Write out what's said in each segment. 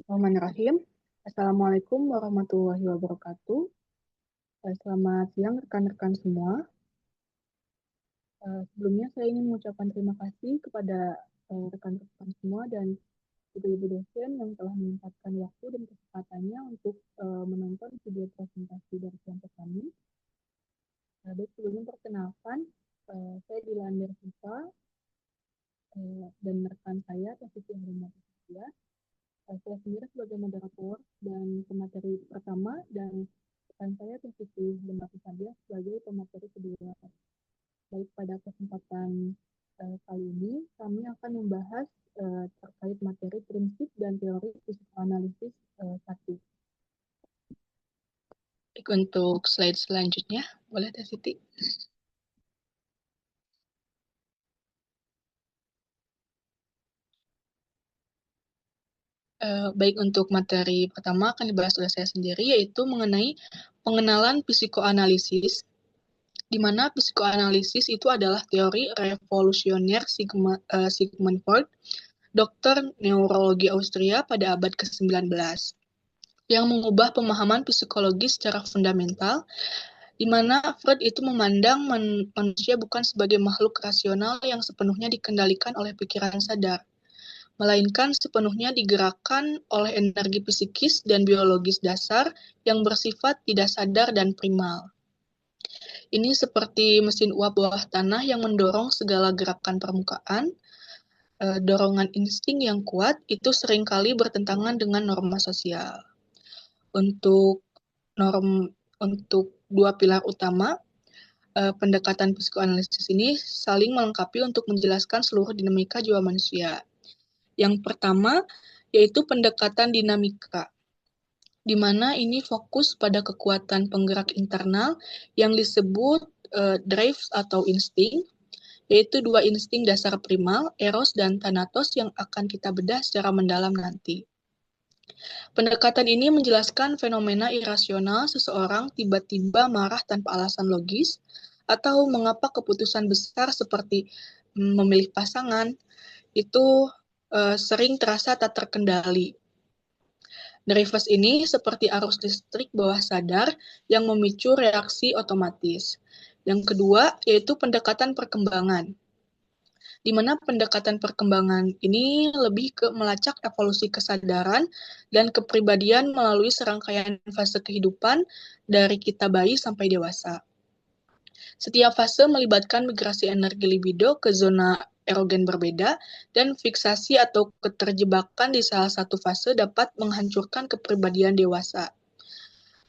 Bismillahirrahmanirrahim. Assalamualaikum warahmatullahi wabarakatuh. Selamat siang rekan-rekan semua. Sebelumnya saya ingin mengucapkan terima kasih kepada rekan-rekan semua dan ibu-ibu dosen yang telah menyempatkan waktu dan kesempatannya untuk menonton video presentasi dari kelompok kami. Baik, sebelumnya perkenalkan, saya Dilan Dersifa dan rekan saya Tasiti Harimau. Saya sendiri sebagai moderator dan pemateri pertama dan rekan saya Siti Lembati Sabia sebagai pemateri kedua. Baik, pada kesempatan kali ini kami akan membahas terkait materi prinsip dan teori psikoanalisis 1. Untuk slide selanjutnya, boleh Teh Siti? Baik, untuk materi pertama akan dibahas oleh saya sendiri, yaitu mengenai pengenalan psikoanalisis, di mana psikoanalisis itu adalah teori revolusioner Sigmund Freud, dokter neurologi Austria pada abad ke-19, yang mengubah pemahaman psikologi secara fundamental, di mana Freud itu memandang manusia bukan sebagai makhluk rasional yang sepenuhnya dikendalikan oleh pikiran sadar, melainkan sepenuhnya digerakkan oleh energi psikis dan biologis dasar yang bersifat tidak sadar dan primal. Ini seperti mesin uap bawah tanah yang mendorong segala gerakan permukaan. Dorongan insting yang kuat itu seringkali bertentangan dengan norma sosial. Untuk dua pilar utama, pendekatan psikoanalisis ini saling melengkapi untuk menjelaskan seluruh dinamika jiwa manusia. Yang pertama yaitu pendekatan dinamika, di mana ini fokus pada kekuatan penggerak internal yang disebut drive atau insting, yaitu dua insting dasar primal, eros dan thanatos, yang akan kita bedah secara mendalam nanti. Pendekatan ini menjelaskan fenomena irasional seseorang tiba-tiba marah tanpa alasan logis, atau mengapa keputusan besar seperti memilih pasangan itu sering terasa tak terkendali. Drivers ini seperti arus listrik bawah sadar yang memicu reaksi otomatis. Yang kedua yaitu pendekatan perkembangan, di mana pendekatan perkembangan ini lebih ke melacak evolusi kesadaran dan kepribadian melalui serangkaian fase kehidupan dari kita bayi sampai dewasa. Setiap fase melibatkan migrasi energi libido ke zona erogen berbeda, dan fiksasi atau keterjebakan di salah satu fase dapat menghancurkan kepribadian dewasa.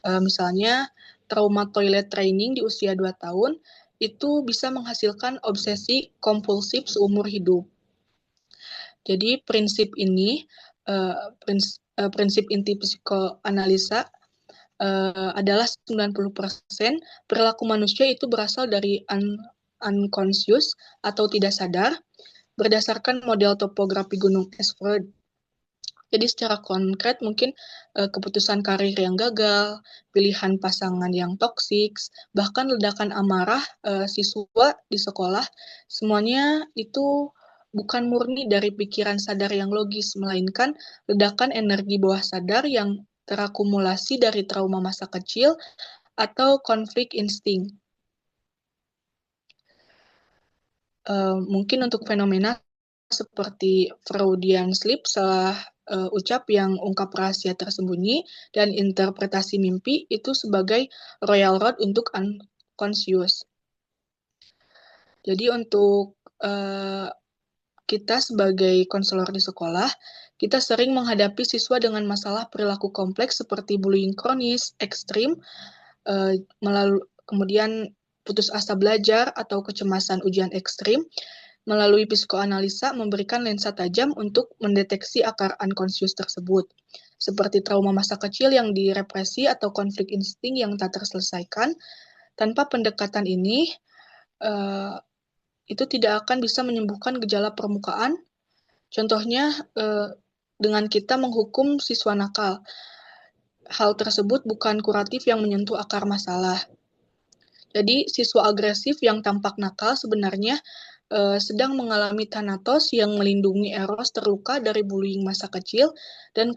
Misalnya, trauma toilet training di usia 2 tahun itu bisa menghasilkan obsesi kompulsif seumur hidup. Jadi prinsip inti psikoanalisa adalah 90% perilaku manusia itu berasal dari unconscious atau tidak sadar, berdasarkan model topografi Gunung Es Freud. Jadi secara konkret mungkin keputusan karir yang gagal, pilihan pasangan yang toksik, bahkan ledakan amarah siswa di sekolah, semuanya itu bukan murni dari pikiran sadar yang logis, melainkan ledakan energi bawah sadar yang terakumulasi dari trauma masa kecil atau konflik insting. Mungkin untuk fenomena seperti Freudian slip, salah ucap yang ungkap rahasia tersembunyi, dan interpretasi mimpi itu sebagai royal road untuk unconscious. Jadi untuk kita sebagai konselor di sekolah, kita sering menghadapi siswa dengan masalah perilaku kompleks seperti bullying kronis, ekstrim, kemudian putus asa belajar atau kecemasan ujian ekstrim. Melalui psikoanalisa memberikan lensa tajam untuk mendeteksi akar unconscious tersebut, seperti trauma masa kecil yang direpresi atau konflik insting yang tak terselesaikan. Tanpa pendekatan ini, itu tidak akan bisa menyembuhkan gejala permukaan. Contohnya, dengan kita menghukum siswa nakal. Hal tersebut bukan kuratif yang menyentuh akar masalah. Jadi, siswa agresif yang tampak nakal sebenarnya sedang mengalami thanatos yang melindungi Eros terluka dari bullying masa kecil, dan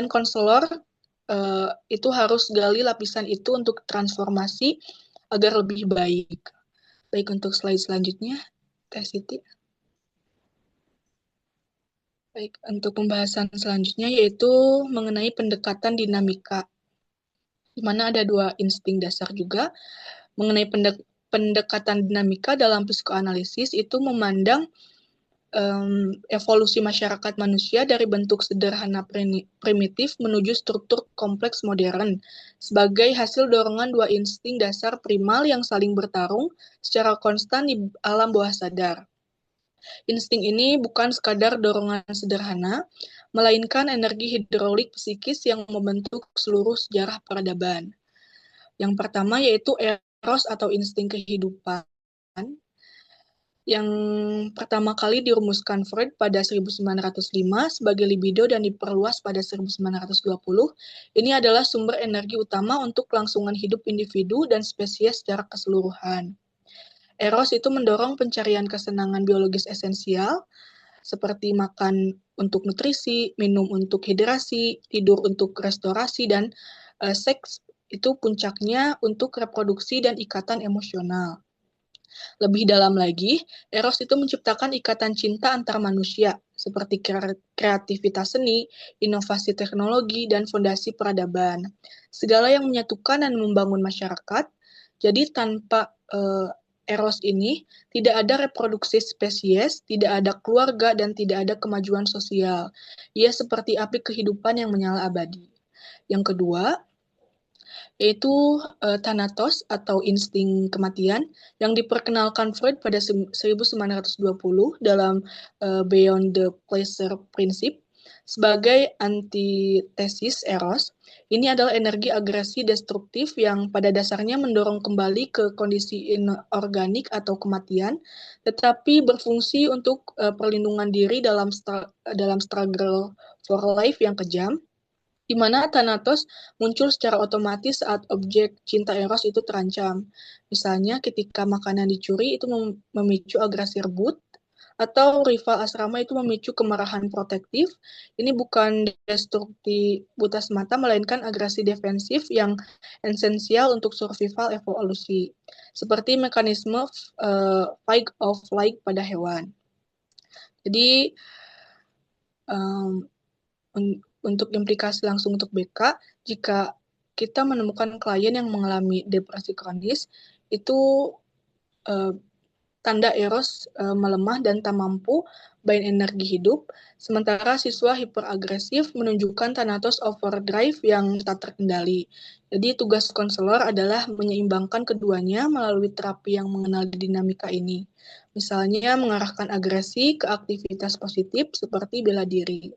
konselor itu harus gali lapisan itu untuk transformasi agar lebih baik. Baik, untuk slide selanjutnya, Teh Siti. Baik, untuk pembahasan selanjutnya yaitu mengenai pendekatan dinamika, di mana ada 2 insting dasar juga. Mengenai pendekatan dinamika dalam psikoanalisis itu memandang evolusi masyarakat manusia dari bentuk sederhana primitif menuju struktur kompleks modern sebagai hasil dorongan 2 insting dasar primal yang saling bertarung secara konstan di alam bawah sadar. Insting ini bukan sekadar dorongan sederhana, melainkan energi hidrolik psikis yang membentuk seluruh sejarah peradaban. Yang pertama yaitu eros atau insting kehidupan, yang pertama kali dirumuskan Freud pada 1905 sebagai libido dan diperluas pada 1920. Ini adalah sumber energi utama untuk kelangsungan hidup individu dan spesies secara keseluruhan. Eros itu mendorong pencarian kesenangan biologis esensial, seperti makan untuk nutrisi, minum untuk hidrasi, tidur untuk restorasi, dan seks itu puncaknya untuk reproduksi dan ikatan emosional. Lebih dalam lagi, Eros itu menciptakan ikatan cinta antar manusia, seperti kreativitas seni, inovasi teknologi, dan fondasi peradaban. Segala yang menyatukan dan membangun masyarakat. Jadi tanpa Eros ini, tidak ada reproduksi spesies, tidak ada keluarga, dan tidak ada kemajuan sosial. Ia seperti api kehidupan yang menyala abadi. Yang kedua, yaitu thanatos atau insting kematian yang diperkenalkan Freud pada 1920 dalam Beyond the Pleasure Principle sebagai antitesis Eros. Ini adalah energi agresi destruktif yang pada dasarnya mendorong kembali ke kondisi inorganik atau kematian, tetapi berfungsi untuk perlindungan diri dalam struggle for life yang kejam, di mana Thanatos muncul secara otomatis saat objek cinta Eros itu terancam. Misalnya ketika makanan dicuri itu memicu agresi rebut, atau rival asrama itu memicu kemarahan protektif. Ini bukan destruktif buta semata, melainkan agresi defensif yang esensial untuk survival evolusi, seperti mekanisme fight or flight pada hewan. Jadi, untuk implikasi langsung untuk BK, jika kita menemukan klien yang mengalami depresi kronis, itu tanda Eros melemah dan tak mampu bain energi hidup, sementara siswa hiperagresif menunjukkan Thanatos overdrive yang tak terkendali. Jadi tugas konselor adalah menyeimbangkan keduanya melalui terapi yang mengenal dinamika ini. Misalnya mengarahkan agresi ke aktivitas positif seperti bela diri.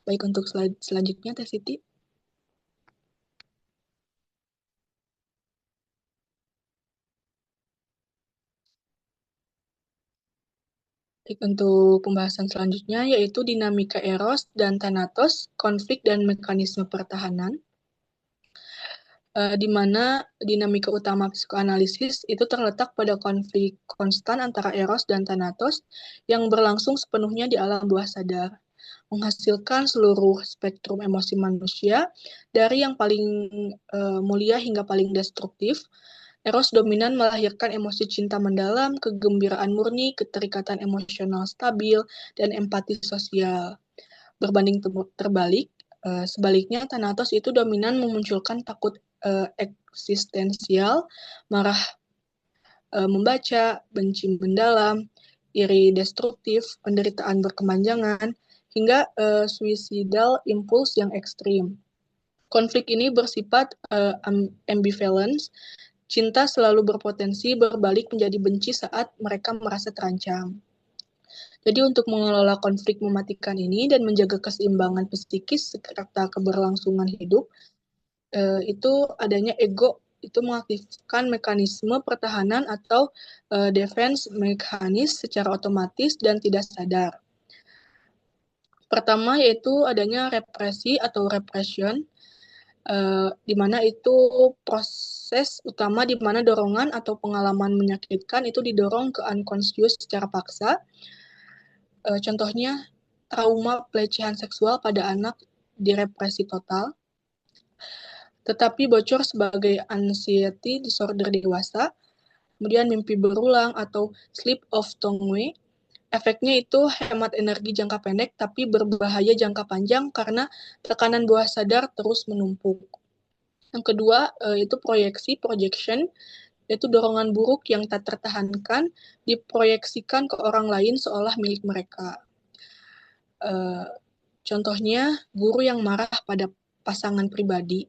Baik, untuk slide selanjutnya, Teh Siti. Baik, untuk pembahasan selanjutnya yaitu dinamika Eros dan Thanatos, konflik dan mekanisme pertahanan, di mana dinamika utama psikoanalisis itu terletak pada konflik konstan antara Eros dan Thanatos yang berlangsung sepenuhnya di alam bawah sadar, menghasilkan seluruh spektrum emosi manusia dari yang paling mulia hingga paling destruktif. Eros dominan melahirkan emosi cinta mendalam, kegembiraan murni, keterikatan emosional stabil, dan empati sosial. Berbanding terbalik, sebaliknya Thanatos itu dominan memunculkan takut eksistensial, marah membaca, benci mendalam, iri destruktif, penderitaan berkepanjangan, hingga suicidal impulse yang ekstrim. Konflik ini bersifat ambivalence. Cinta selalu berpotensi berbalik menjadi benci saat mereka merasa terancam. Jadi untuk mengelola konflik mematikan ini dan menjaga keseimbangan psikis serta keberlangsungan hidup, itu adanya ego itu mengaktifkan mekanisme pertahanan atau defense mekanis secara otomatis dan tidak sadar. Pertama yaitu adanya represi atau repression. di mana itu proses utama di mana dorongan atau pengalaman menyakitkan itu didorong ke unconscious secara paksa. Contohnya trauma pelecehan seksual pada anak direpresi total, tetapi bocor sebagai anxiety disorder dewasa, kemudian mimpi berulang atau sleep of tongue. Efeknya itu hemat energi jangka pendek tapi berbahaya jangka panjang karena tekanan bawah sadar terus menumpuk. Yang kedua itu projection, yaitu dorongan buruk yang tak tertahankan diproyeksikan ke orang lain seolah milik mereka. Contohnya guru yang marah pada pasangan pribadi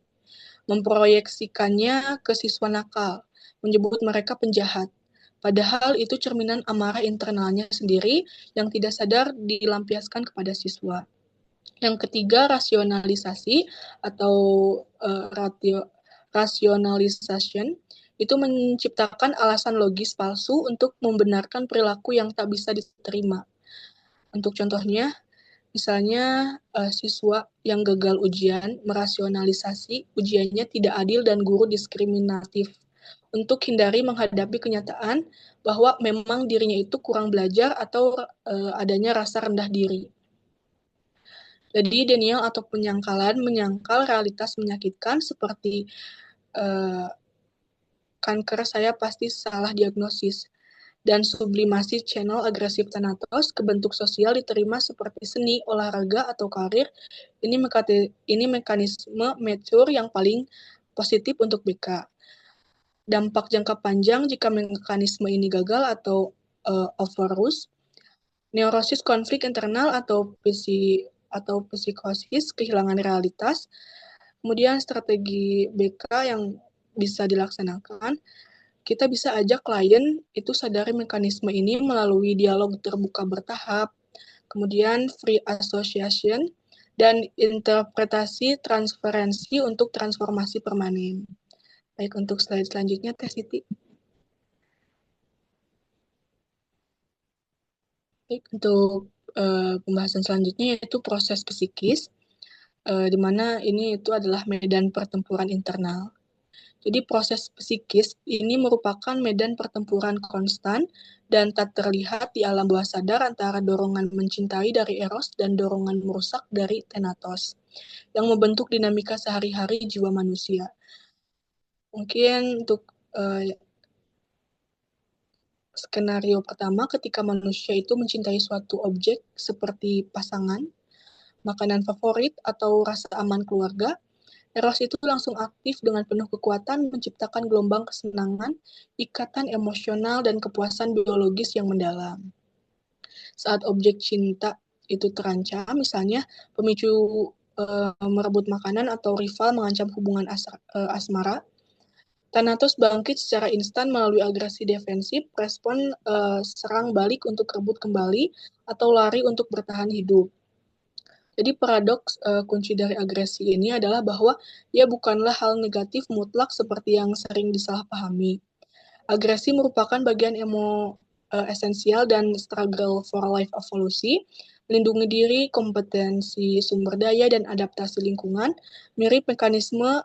memproyeksikannya ke siswa nakal, menyebut mereka penjahat. Padahal itu cerminan amarah internalnya sendiri yang tidak sadar dilampiaskan kepada siswa. Yang ketiga, rasionalisasi atau rationalization itu menciptakan alasan logis palsu untuk membenarkan perilaku yang tak bisa diterima. Untuk contohnya, misalnya siswa yang gagal ujian merasionalisasi ujiannya tidak adil dan guru diskriminatif untuk hindari menghadapi kenyataan bahwa memang dirinya itu kurang belajar atau adanya rasa rendah diri. Jadi denial atau penyangkalan menyangkal realitas menyakitkan seperti kanker saya pasti salah diagnosis. Dan sublimasi channel agresif Thanatos ke bentuk sosial diterima seperti seni, olahraga, atau karir. Ini mekanisme mature yang paling positif untuk BK. Dampak jangka panjang jika mekanisme ini gagal atau overuse, neurosis konflik internal atau psikosis, kehilangan realitas. Kemudian strategi BK yang bisa dilaksanakan, kita bisa ajak klien itu sadari mekanisme ini melalui dialog terbuka bertahap, kemudian free association, dan interpretasi transferensi untuk transformasi permanen. Baik, untuk slide selanjutnya, Teh Siti. Baik, untuk pembahasan selanjutnya yaitu proses psikis, di mana ini itu adalah medan pertempuran internal. Jadi proses psikis ini merupakan medan pertempuran konstan dan tak terlihat di alam bawah sadar antara dorongan mencintai dari Eros dan dorongan merusak dari Thanatos yang membentuk dinamika sehari-hari jiwa manusia. Mungkin untuk skenario pertama, ketika manusia itu mencintai suatu objek seperti pasangan, makanan favorit, atau rasa aman keluarga, Eros itu langsung aktif dengan penuh kekuatan menciptakan gelombang kesenangan, ikatan emosional, dan kepuasan biologis yang mendalam. Saat objek cinta itu terancam, misalnya pemicu merebut makanan atau rival mengancam hubungan asmara, Thanatos bangkit secara instan melalui agresi defensif, respon serang balik untuk rebut kembali, atau lari untuk bertahan hidup. Jadi paradoks kunci dari agresi ini adalah bahwa ia bukanlah hal negatif mutlak seperti yang sering disalahpahami. Agresi merupakan bagian esensial dan struggle for life evolusi, melindungi diri, kompetensi sumber daya, dan adaptasi lingkungan, mirip mekanisme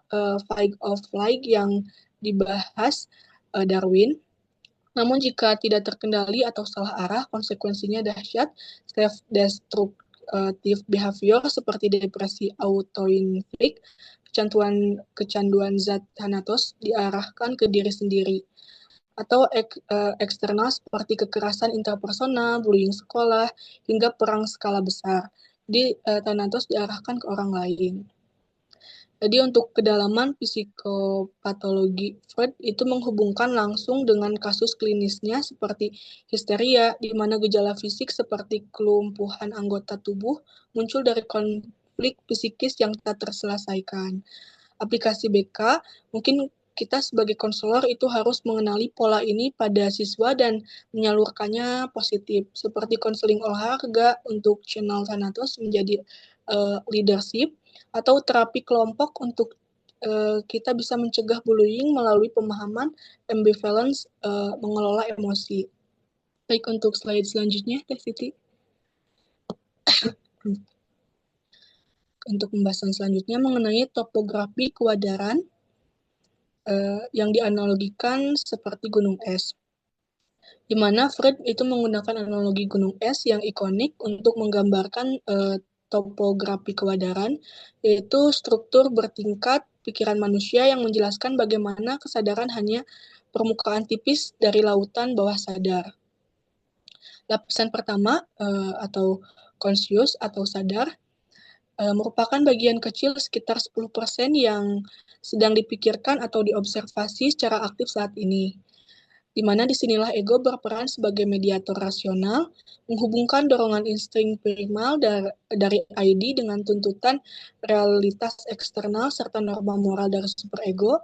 fight or flight yang dibahas Darwin. Namun jika tidak terkendali atau salah arah, konsekuensinya dahsyat, self-destructive behavior seperti depresi autoinflict, kecanduan zat Thanatos diarahkan ke diri sendiri, atau eksternal seperti kekerasan interpersonal, bullying sekolah, hingga perang skala besar. Thanatos diarahkan ke orang lain. Jadi untuk kedalaman psikopatologi, Freud itu menghubungkan langsung dengan kasus klinisnya seperti histeria, di mana gejala fisik seperti kelumpuhan anggota tubuh muncul dari konflik psikis yang tak terselesaikan. Aplikasi BK, mungkin kita sebagai konselor itu harus mengenali pola ini pada siswa dan menyalurkannya positif, seperti konseling olahraga untuk channel Thanatos menjadi leadership, atau terapi kelompok untuk kita bisa mencegah bullying melalui pemahaman ambivalence mengelola emosi. Baik, untuk slide selanjutnya, Teh Siti. untuk pembahasan selanjutnya mengenai topografi kewadaran yang dianalogikan seperti gunung es, di mana Freud itu menggunakan analogi gunung es yang ikonik untuk menggambarkan topografi kewadaran, yaitu struktur bertingkat pikiran manusia yang menjelaskan bagaimana kesadaran hanya permukaan tipis dari lautan bawah sadar. Lapisan pertama atau conscious atau sadar merupakan bagian kecil sekitar 10% yang sedang dipikirkan atau diobservasi secara aktif saat ini, di mana disinilah ego berperan sebagai mediator rasional, menghubungkan dorongan insting primal dari ID dengan tuntutan realitas eksternal serta norma moral dari superego.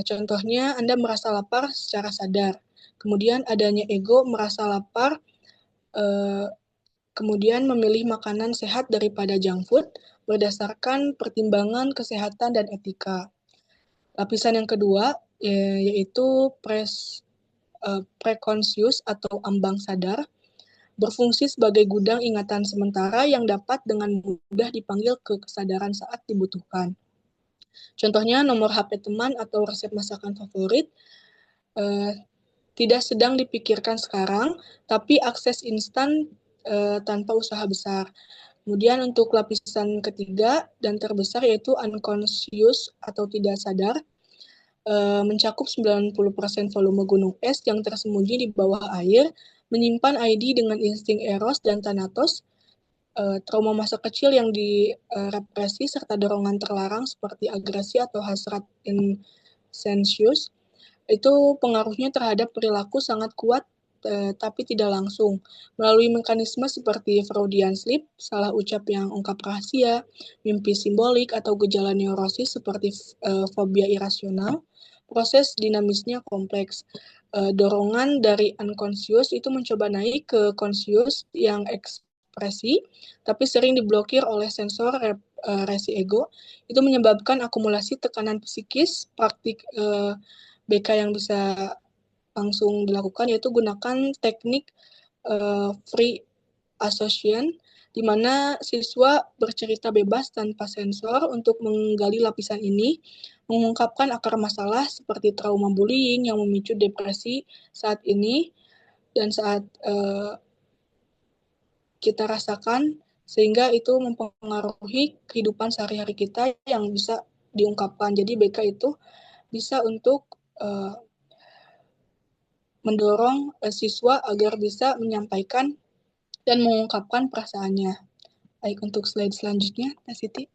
Contohnya, Anda merasa lapar secara sadar, kemudian adanya ego merasa lapar, kemudian memilih makanan sehat daripada junk food berdasarkan pertimbangan kesehatan dan etika. Lapisan yang kedua yaitu preconscious atau ambang sadar, berfungsi sebagai gudang ingatan sementara yang dapat dengan mudah dipanggil ke kesadaran saat dibutuhkan. Contohnya nomor HP teman atau resep masakan favorit tidak sedang dipikirkan sekarang, tapi akses instan tanpa usaha besar. Kemudian untuk lapisan ketiga dan terbesar yaitu unconscious atau tidak sadar, mencakup 90% volume gunung es yang tersembunyi di bawah air, menyimpan ID dengan insting eros dan thanatos, trauma masa kecil yang direpresi, serta dorongan terlarang seperti agresi atau hasrat insentius. Itu pengaruhnya terhadap perilaku sangat kuat tapi tidak langsung, melalui mekanisme seperti Freudian slip, salah ucap yang ungkap rahasia, mimpi simbolik, atau gejala neurosis seperti fobia irasional. Proses dinamisnya kompleks. Dorongan dari unconscious itu mencoba naik ke conscious yang ekspresi, tapi sering diblokir oleh sensor resi ego. Itu menyebabkan akumulasi tekanan psikis. Praktik BK yang bisa langsung dilakukan yaitu gunakan teknik free association, di mana siswa bercerita bebas tanpa sensor untuk menggali lapisan ini, mengungkapkan akar masalah seperti trauma bullying yang memicu depresi saat ini dan saat kita rasakan, sehingga itu mempengaruhi kehidupan sehari-hari kita yang bisa diungkapkan. Jadi BK itu bisa untuk mendorong siswa agar bisa menyampaikan dan mengungkapkan perasaannya. Baik, untuk slide selanjutnya, Teh Siti.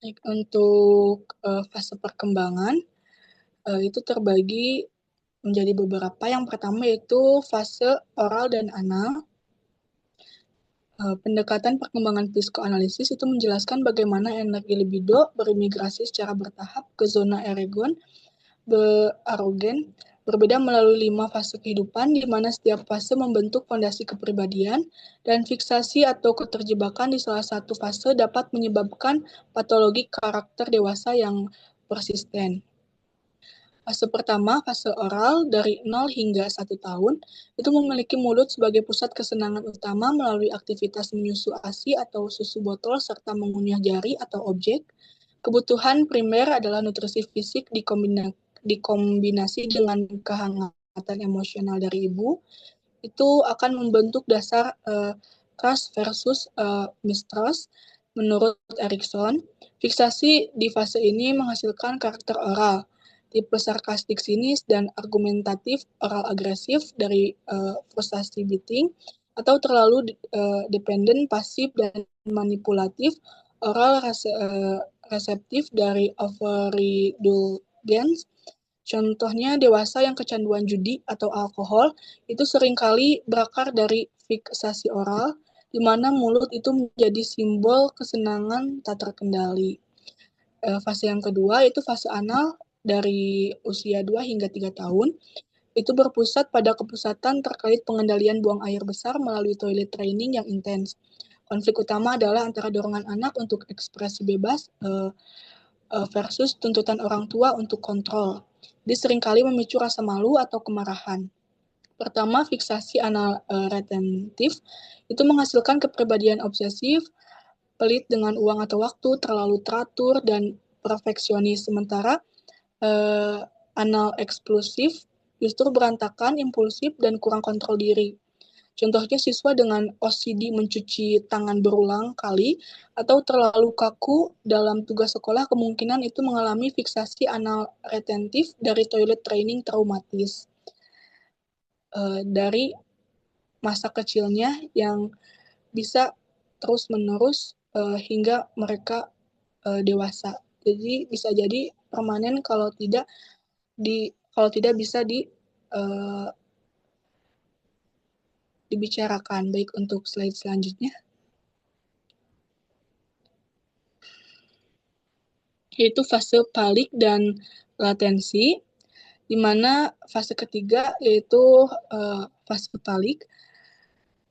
Baik, untuk fase perkembangan, itu terbagi menjadi beberapa. Yang pertama yaitu fase oral dan anal. Pendekatan perkembangan psikoanalisis itu menjelaskan bagaimana energi libido berimigrasi secara bertahap ke zona erogen, berbeda melalui 5 fase kehidupan, di mana setiap fase membentuk fondasi kepribadian, dan fiksasi atau keterjebakan di salah satu fase dapat menyebabkan patologi karakter dewasa yang persisten. Fase pertama, fase oral, dari 0 hingga 1 tahun, itu memiliki mulut sebagai pusat kesenangan utama melalui aktivitas menyusu ASI atau susu botol serta mengunyah jari atau objek. Kebutuhan primer adalah nutrisi fisik dikombinasi dengan kehangatan emosional dari ibu. Itu akan membentuk dasar trust versus mistrust. Menurut Erikson, fiksasi di fase ini menghasilkan karakter oral, tipe sarkastik sinis dan argumentatif oral agresif dari frustasi beating, atau terlalu dependen pasif dan manipulatif oral reseptif dari overindulgence. Contohnya dewasa yang kecanduan judi atau alkohol itu seringkali berakar dari fiksasi oral, di mana mulut itu menjadi simbol kesenangan tak terkendali. Fase yang kedua yaitu fase anal, dari usia 2 hingga 3 tahun, itu berpusat pada kepusatan terkait pengendalian buang air besar melalui toilet training yang intens. Konflik utama adalah antara dorongan anak untuk ekspresi bebas versus tuntutan orang tua untuk kontrol. Dia seringkali memicu rasa malu atau kemarahan. Pertama, fiksasi anal retentif itu menghasilkan kepribadian obsesif, pelit dengan uang atau waktu, terlalu teratur, dan perfeksionis. Sementara anal eksklusif justru berantakan, impulsif, dan kurang kontrol diri. Contohnya siswa dengan OCD mencuci tangan berulang kali atau terlalu kaku dalam tugas sekolah kemungkinan itu mengalami fiksasi anal retentif dari toilet training traumatis. Dari masa kecilnya yang bisa terus-menerus hingga mereka dewasa. Jadi bisa jadi permanen kalau tidak bisa uh, dibicarakan. Baik, untuk slide selanjutnya yaitu fase palik dan latensi, di mana fase ketiga yaitu fase palik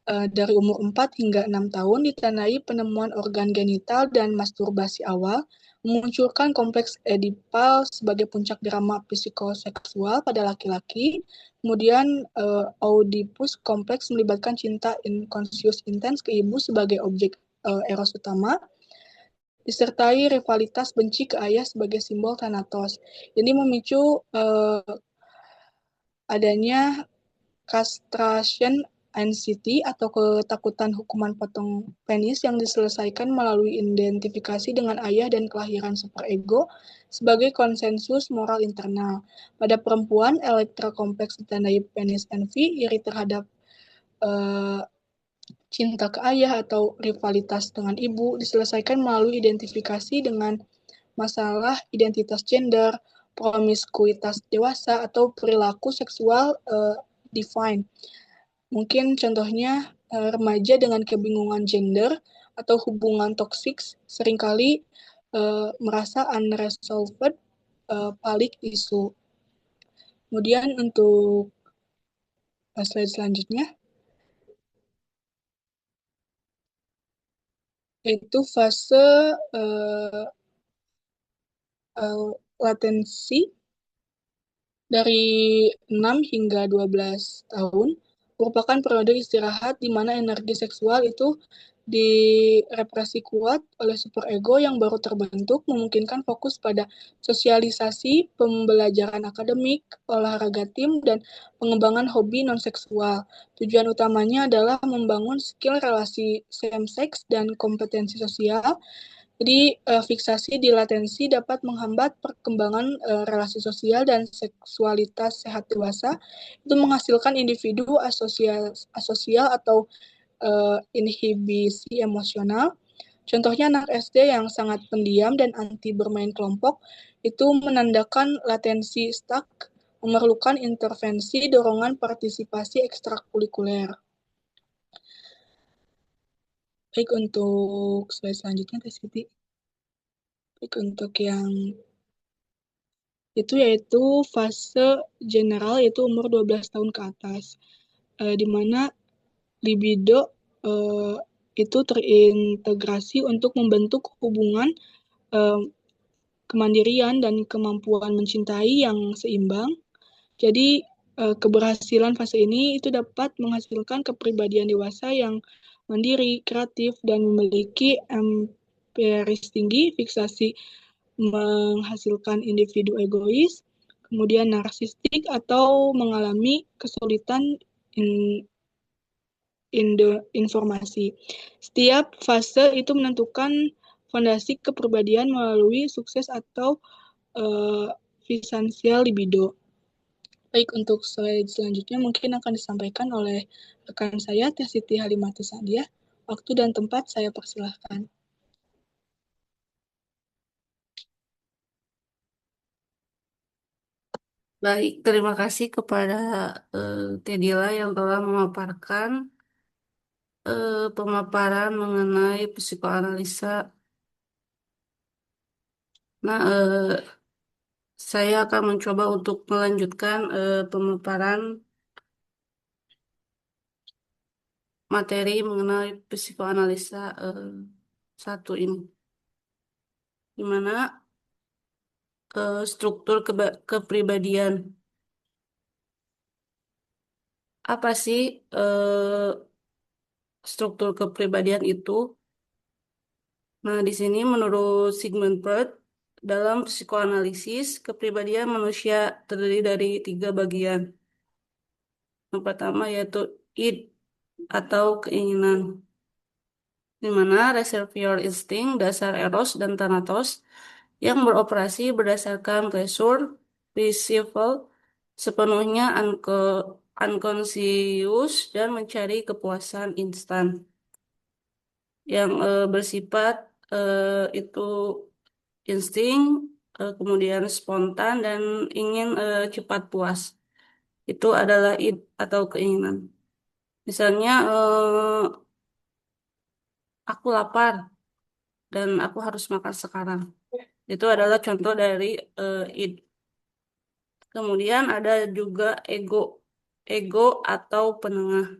dari umur 4 hingga 6 tahun ditandai penemuan organ genital dan masturbasi awal, memunculkan kompleks Edipal sebagai puncak drama psikoseksual pada laki-laki. Kemudian Oedipus kompleks melibatkan cinta inkonsius intens ke ibu sebagai objek eros utama, disertai rivalitas benci ke ayah sebagai simbol Thanatos. Ini memicu adanya castration anxiety atau ketakutan hukuman potong penis yang diselesaikan melalui identifikasi dengan ayah dan kelahiran superego sebagai konsensus moral internal. Pada perempuan, elektra kompleks ditandai penis envy, iri terhadap uh, cinta ke ayah atau rivalitas dengan ibu diselesaikan melalui identifikasi dengan masalah identitas gender, promiskuitas dewasa, atau perilaku seksual define. Mungkin contohnya remaja dengan kebingungan gender atau hubungan toksik seringkali merasa unresolved balik isu. Kemudian untuk slide selanjutnya, yaitu fase uh, latensi dari 6 hingga 12 tahun merupakan periode istirahat di mana energi seksual itu direpresi kuat oleh superego yang baru terbentuk, memungkinkan fokus pada sosialisasi, pembelajaran akademik, olahraga tim, dan pengembangan hobi non-seksual. Tujuan utamanya adalah membangun skill relasi same-sex dan kompetensi sosial. Jadi fiksasi di latensi dapat menghambat perkembangan relasi sosial dan seksualitas sehat dewasa. Itu menghasilkan individu asosial atau inhibisi emosional. Contohnya anak SD yang sangat pendiam dan anti bermain kelompok itu menandakan latensi stuck, memerlukan intervensi dorongan partisipasi ekstrakurikuler. Baik, untuk slide selanjutnya, Teh Siti. Baik, untuk yang itu yaitu fase general, yaitu umur 12 tahun ke atas, di mana libido itu terintegrasi untuk membentuk hubungan kemandirian dan kemampuan mencintai yang seimbang. Jadi keberhasilan fase ini itu dapat menghasilkan kepribadian dewasa yang mandiri, kreatif, dan memiliki empiris tinggi, fiksasi menghasilkan individu egois, kemudian narsistik, atau mengalami kesulitan informasi. Setiap fase itu menentukan fondasi kepribadian melalui sukses atau finansial libido. Baik, untuk slide selanjutnya mungkin akan disampaikan oleh rekan saya, Teh Siti Halimati Sandia. Waktu dan tempat saya persilahkan. Baik, terima kasih kepada Tedila yang telah memaparkan pemaparan mengenai psikoanalisa. Nah, saya akan mencoba untuk melanjutkan pemaparan materi mengenai psikoanalisa satu ini, di mana struktur kepribadian. apa sih struktur kepribadian itu? Nah, di sini menurut Sigmund Freud, dalam psikoanalisis, kepribadian manusia terdiri dari tiga bagian. Yang pertama yaitu id atau keinginan, di mana reservoir insting, dasar eros dan thanatos yang beroperasi berdasarkan pleasure, percival, sepenuhnya unconscious dan mencari kepuasan instan yang bersifat itu insting, kemudian spontan dan ingin cepat puas. Itu adalah id atau keinginan. Misalnya, aku lapar dan aku harus makan sekarang. Itu adalah contoh dari id. Kemudian ada juga ego. Ego atau penengah,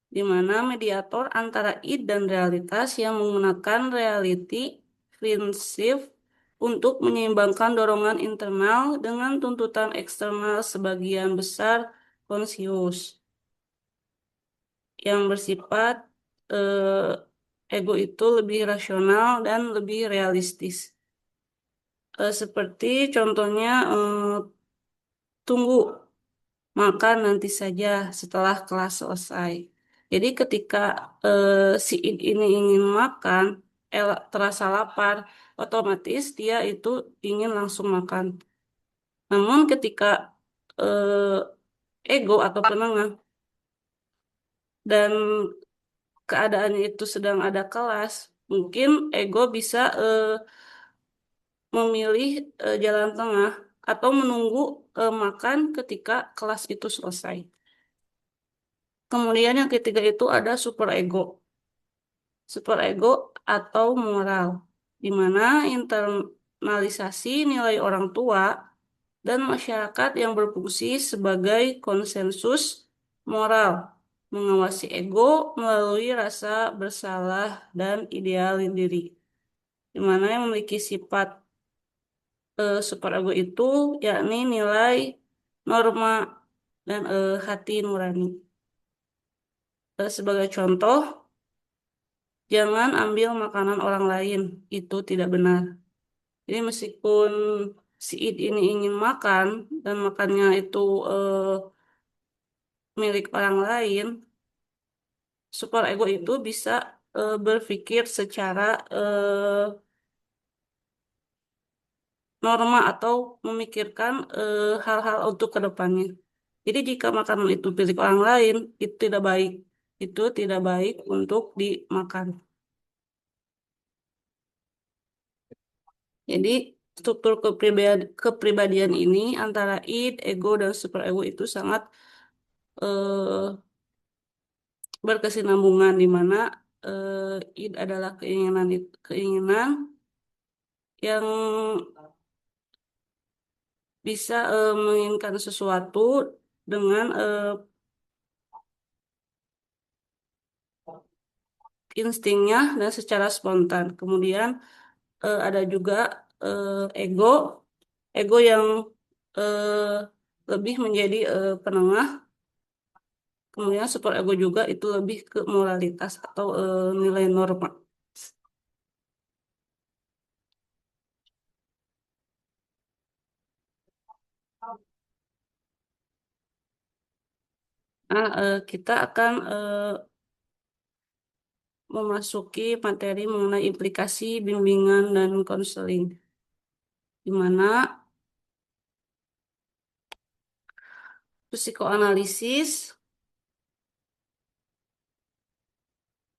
di mana mediator antara id dan realitas yang menggunakan reality prinsip untuk menyeimbangkan dorongan internal dengan tuntutan eksternal sebagian besar konsius yang bersifat ego itu lebih rasional dan lebih realistis. Seperti contohnya tunggu, makan nanti saja setelah kelas selesai. Jadi ketika si ini ingin makan, terasa lapar, otomatis dia itu ingin langsung makan. Namun ketika ego atau penengah dan keadaannya itu sedang ada kelas, mungkin ego bisa memilih jalan tengah atau menunggu makan ketika kelas itu selesai. Kemudian yang ketiga itu ada superego. Superego atau moral, di mana internalisasi nilai orang tua dan masyarakat yang berfungsi sebagai konsensus moral, mengawasi ego melalui rasa bersalah dan ideal diri, di mana yang memiliki sifat superego itu yakni nilai, norma, dan hati nurani. Sebagai contoh, jangan ambil makanan orang lain, itu tidak benar. Jadi meskipun si Id ini ingin makan dan makannya itu milik orang lain, super ego itu bisa berpikir secara norma atau memikirkan hal-hal untuk kedepannya. Jadi jika makanan itu milik orang lain, itu tidak baik. Itu tidak baik untuk dimakan. Jadi struktur kepribadian ini antara id, ego, dan superego itu sangat eh, berkesinambungan, di mana id adalah keinginan yang bisa menginginkan sesuatu dengan instingnya dan secara spontan. Kemudian ada juga ego, ego yang eh, lebih menjadi penengah. Kemudian superego juga itu lebih ke moralitas atau nilai norma. Nah, kita akan memasuki materi mengenai implikasi bimbingan dan konseling, di mana psikoanalisis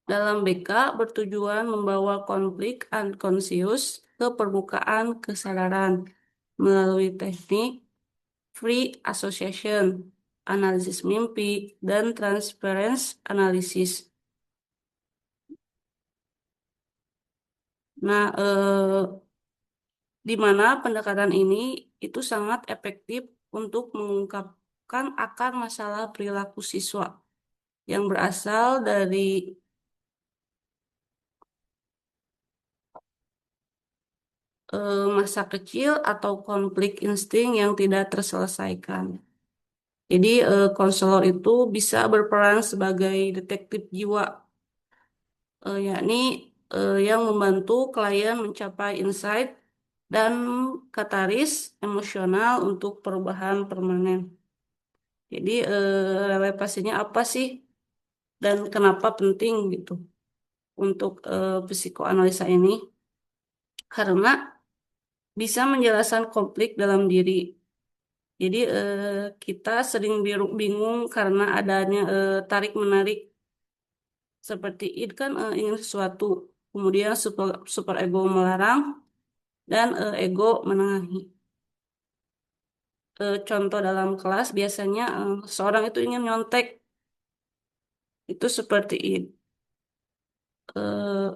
dalam BK bertujuan membawa konflik unconscious ke permukaan kesadaran melalui teknik free association, analisis mimpi, dan transference analysis. Nah, di mana pendekatan ini itu sangat efektif untuk mengungkapkan akar masalah perilaku siswa yang berasal dari masa kecil atau konflik insting yang tidak terselesaikan. Jadi konselor itu bisa berperan sebagai detektif jiwa, yakni yang membantu klien mencapai insight dan katalis emosional untuk perubahan permanen. Jadi relevansinya apa sih dan kenapa penting gitu untuk psikoanalisa ini? Karena bisa menjelaskan konflik dalam diri. Jadi kita sering bingung karena adanya tarik-menarik seperti id kan ingin sesuatu, kemudian super ego melarang dan ego menengahi. Contoh dalam kelas biasanya seorang itu ingin nyontek, itu seperti id. Eh,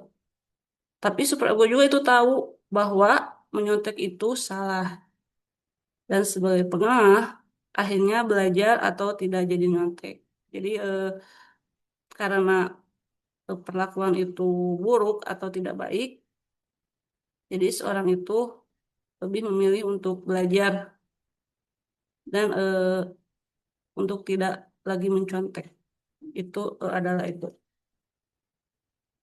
tapi super ego juga itu tahu bahwa menyontek itu salah dan sebagai pengah akhirnya belajar atau tidak jadi nyontek. Jadi karena perlakuan itu buruk atau tidak baik, jadi seorang itu lebih memilih untuk belajar dan untuk tidak lagi mencontek. Itu adalah itu.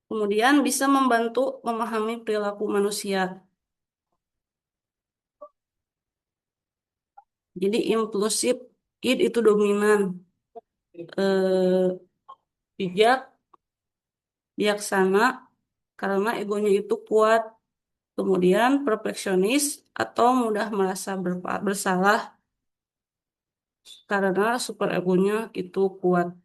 Kemudian bisa membantu memahami perilaku manusia. Jadi impulsif, id itu dominan, eh, bijak, bijaksana karena egonya itu kuat. Kemudian perfeksionis atau mudah merasa bersalah karena super egonya itu kuat.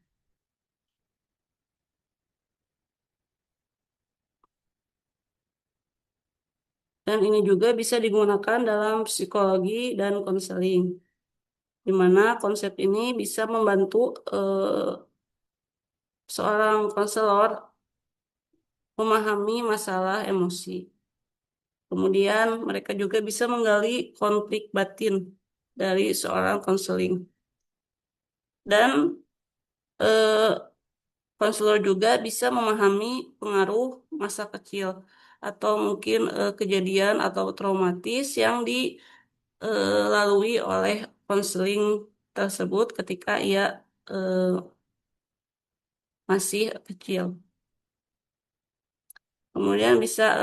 Dan ini juga bisa digunakan dalam psikologi dan konseling, di mana konsep ini bisa membantu seorang konselor memahami masalah emosi. Kemudian mereka juga bisa menggali konflik batin dari seorang konseling. Dan eh, konselor juga bisa memahami pengaruh masa kecil atau mungkin kejadian atau traumatis yang dilalui oleh konseling tersebut ketika ia eh, masih kecil. Kemudian bisa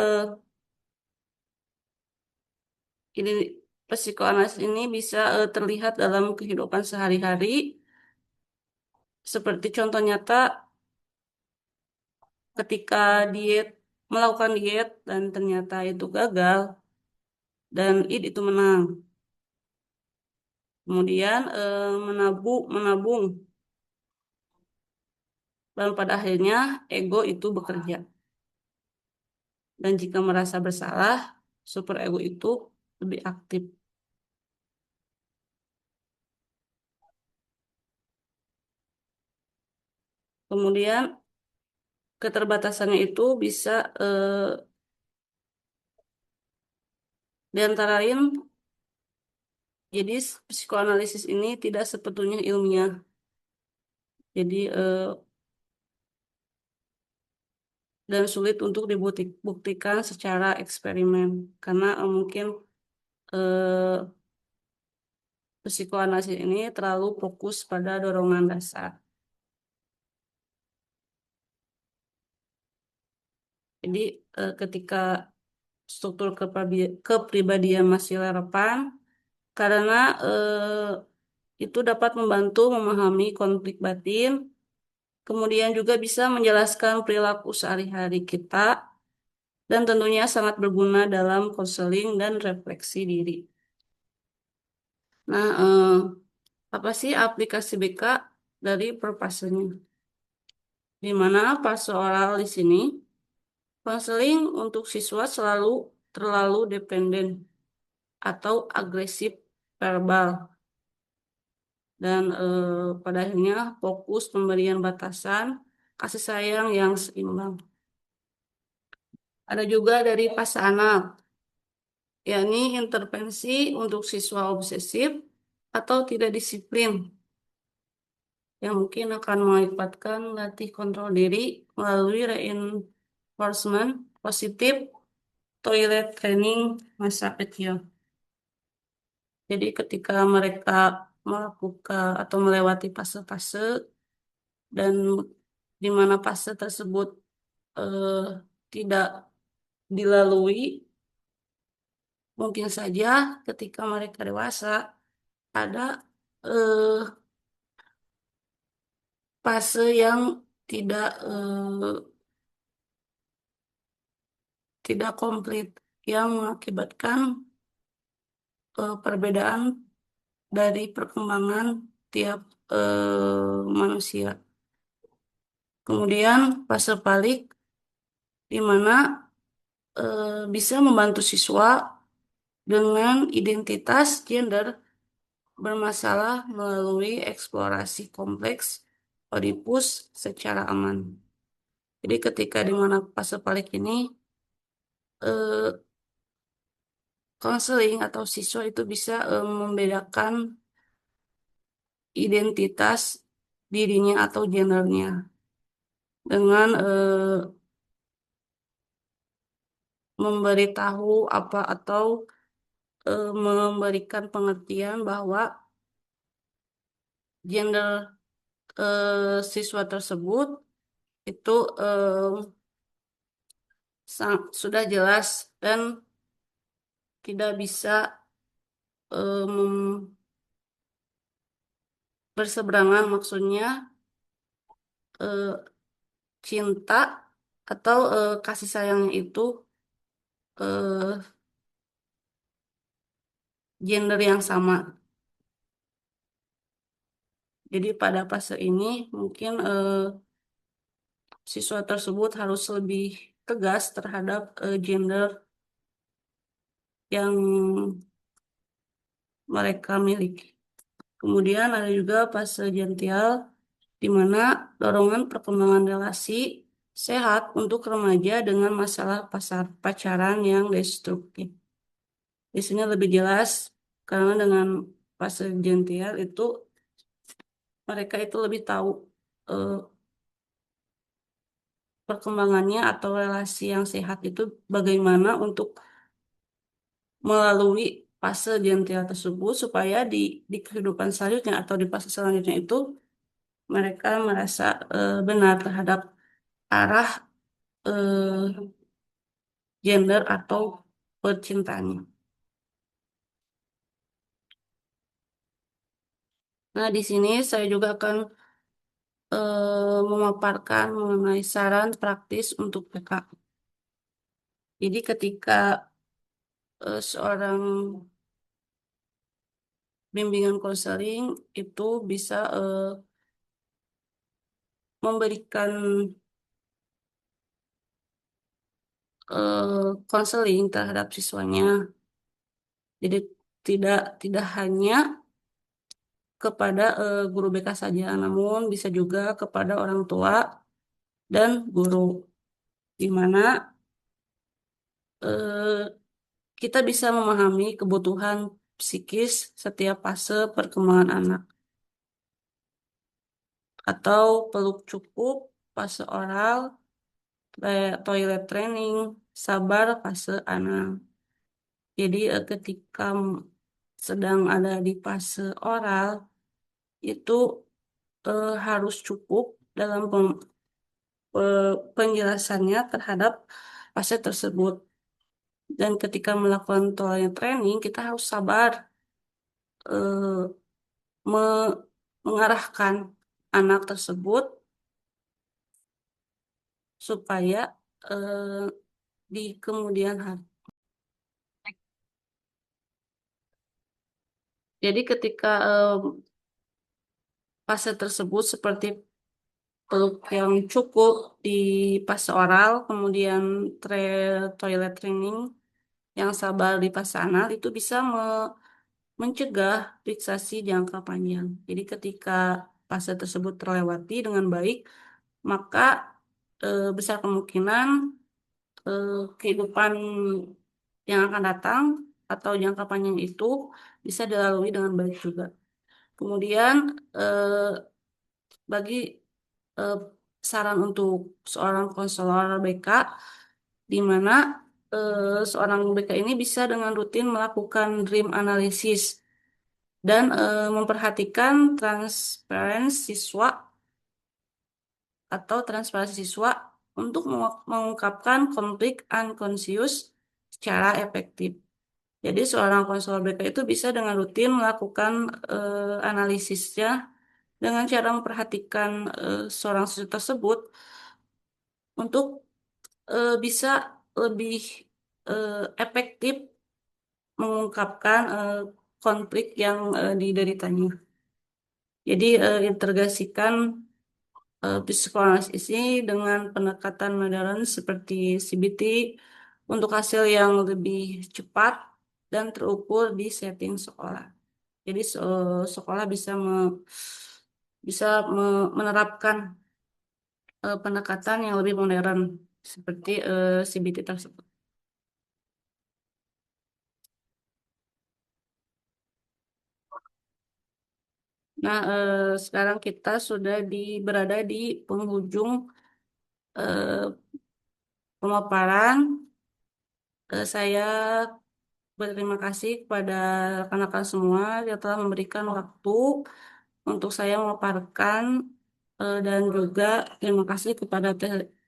ini psikoanalisis ini bisa terlihat dalam kehidupan sehari-hari seperti contoh nyata ketika diet melakukan diet dan ternyata itu gagal dan itu menang. Kemudian menabung menabung dan pada akhirnya ego itu bekerja. Dan jika merasa bersalah, super ego itu lebih aktif. Kemudian keterbatasannya itu bisa diantara lain, jadi psikoanalisis ini tidak sepenuhnya ilmiah. Jadi dan sulit untuk dibuktikan secara eksperimen karena mungkin eh, psikoanalisis ini terlalu fokus pada dorongan dasar. Jadi ketika struktur kepribadian masih relevan, karena itu dapat membantu memahami konflik batin, kemudian juga bisa menjelaskan perilaku sehari-hari kita, dan tentunya sangat berguna dalam konseling dan refleksi diri. Nah, apa sih aplikasi BK dari perpasennya? Di mana pastoral di sini, konseling untuk siswa selalu terlalu dependen atau agresif verbal dan pada akhirnya fokus pemberian batasan kasih sayang yang seimbang. Ada juga dari anak, yakni intervensi untuk siswa obsesif atau tidak disiplin yang mungkin akan melibatkan latih kontrol diri melalui reinforcement positif toilet training masa kecil. Jadi ketika mereka melakukan atau melewati fase-fase dan di mana fase tersebut eh, tidak dilalui, mungkin saja ketika mereka dewasa ada eh, fase yang tidak tidak komplit yang mengakibatkan perbedaan dari perkembangan tiap manusia. Kemudian fase balik di mana bisa membantu siswa dengan identitas gender bermasalah melalui eksplorasi kompleks Oedipus secara aman. Jadi ketika di mana fase balik ini eh, konseling atau siswa itu bisa membedakan identitas dirinya atau gendernya dengan memberitahu apa atau memberikan pengertian bahwa gender siswa tersebut itu sudah jelas dan tidak bisa berseberangan, maksudnya eh, cinta atau kasih sayangnya itu eh, gender yang sama. Jadi pada fase ini mungkin siswa tersebut harus lebih tegas terhadap gender yang mereka miliki. Kemudian ada juga fase gential, di mana dorongan perkembangan relasi sehat untuk remaja dengan masalah pacaran yang destruktif. Di sini lebih jelas karena dengan fase gential itu mereka itu lebih tahu eh, perkembangannya atau relasi yang sehat itu bagaimana untuk melalui fase gential tersebut supaya di kehidupan selanjutnya atau di fase selanjutnya itu mereka merasa benar terhadap arah eh, gender atau percintaannya. Nah, di sini saya juga akan memaparkan mengenai saran praktis untuk PK. Jadi ketika seorang bimbingan konseling itu bisa memberikan konseling terhadap siswanya. Jadi tidak tidak hanya kepada guru BK saja, namun bisa juga kepada orang tua dan guru, di mana eh, kita bisa memahami kebutuhan psikis setiap fase perkembangan anak, atau peluk cukup fase oral, toilet training, sabar fase anal. Jadi ketika sedang ada di fase oral, itu harus cukup dalam penjelasannya terhadap fase tersebut. Dan ketika melakukan toilet training, kita harus sabar eh, me- mengarahkan anak tersebut supaya eh, di kemudian hari. Jadi ketika fase tersebut seperti peluk yang cukup di fase oral, kemudian toilet training yang sabar di fase anal itu bisa mencegah fiksasi jangka panjang. Jadi ketika fase tersebut terlewati dengan baik, maka besar kemungkinan eh, kehidupan yang akan datang atau jangka panjang itu bisa dilalui dengan baik juga. Kemudian bagi eh, saran untuk seorang konselor BK, di mana seorang BK ini bisa dengan rutin melakukan dream analysis dan memperhatikan transparansi siswa atau transparansi siswa untuk mengungkapkan konflik unconscious secara efektif. Jadi seorang konselor BK itu bisa dengan rutin melakukan analisisnya dengan cara memperhatikan seorang siswa tersebut untuk bisa lebih efektif mengungkapkan konflik yang dideritanya. Jadi integrasikan psikoanalisis ini dengan pendekatan modern seperti CBT untuk hasil yang lebih cepat dan terukur di setting sekolah. Jadi sekolah menerapkan pendekatan yang lebih modern seperti CBT tersebut. Nah, sekarang kita sudah berada di penghujung eh, pemaparan. Saya berterima kasih kepada rekan-rekan semua yang telah memberikan waktu untuk saya memaparkan dan juga terima kasih kepada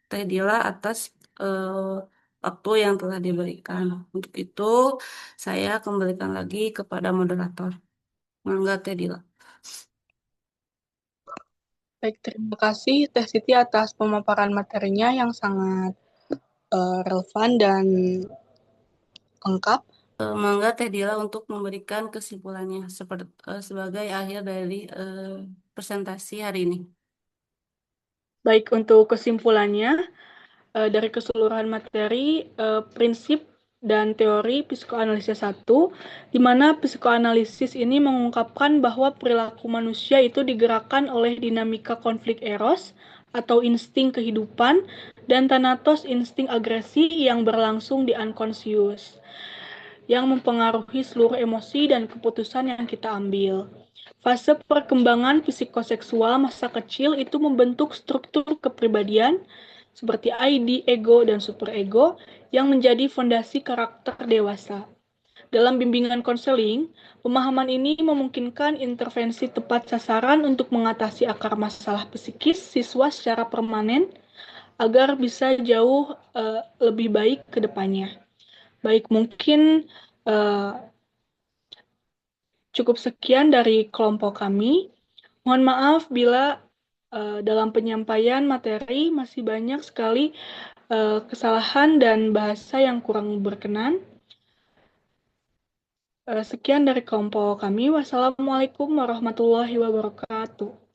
Teh Dila atas eh, waktu yang telah diberikan. Untuk itu, saya kembalikan lagi kepada moderator. Mangga Teh Dila. Baik, terima kasih Teh Siti atas pemaparan materinya yang sangat relevan dan lengkap. Mangga Teh Dila untuk memberikan kesimpulannya sebagai akhir dari presentasi hari ini. Baik, untuk kesimpulannya, dari keseluruhan materi, prinsip dan teori psikoanalisis 1, di mana psikoanalisis ini mengungkapkan bahwa perilaku manusia itu digerakkan oleh dinamika konflik eros atau insting kehidupan dan thanatos insting agresi yang berlangsung di unconscious, yang mempengaruhi seluruh emosi dan keputusan yang kita ambil. Fase perkembangan psikoseksual masa kecil itu membentuk struktur kepribadian seperti ID, ego, dan superego yang menjadi fondasi karakter dewasa. Dalam bimbingan konseling, pemahaman ini memungkinkan intervensi tepat sasaran untuk mengatasi akar masalah psikis siswa secara permanen agar bisa jauh lebih baik ke depannya. Baik, mungkin uh, cukup sekian dari kelompok kami. Mohon maaf bila dalam penyampaian materi masih banyak sekali kesalahan dan bahasa yang kurang berkenan. Sekian dari kelompok kami. Wassalamualaikum warahmatullahi wabarakatuh.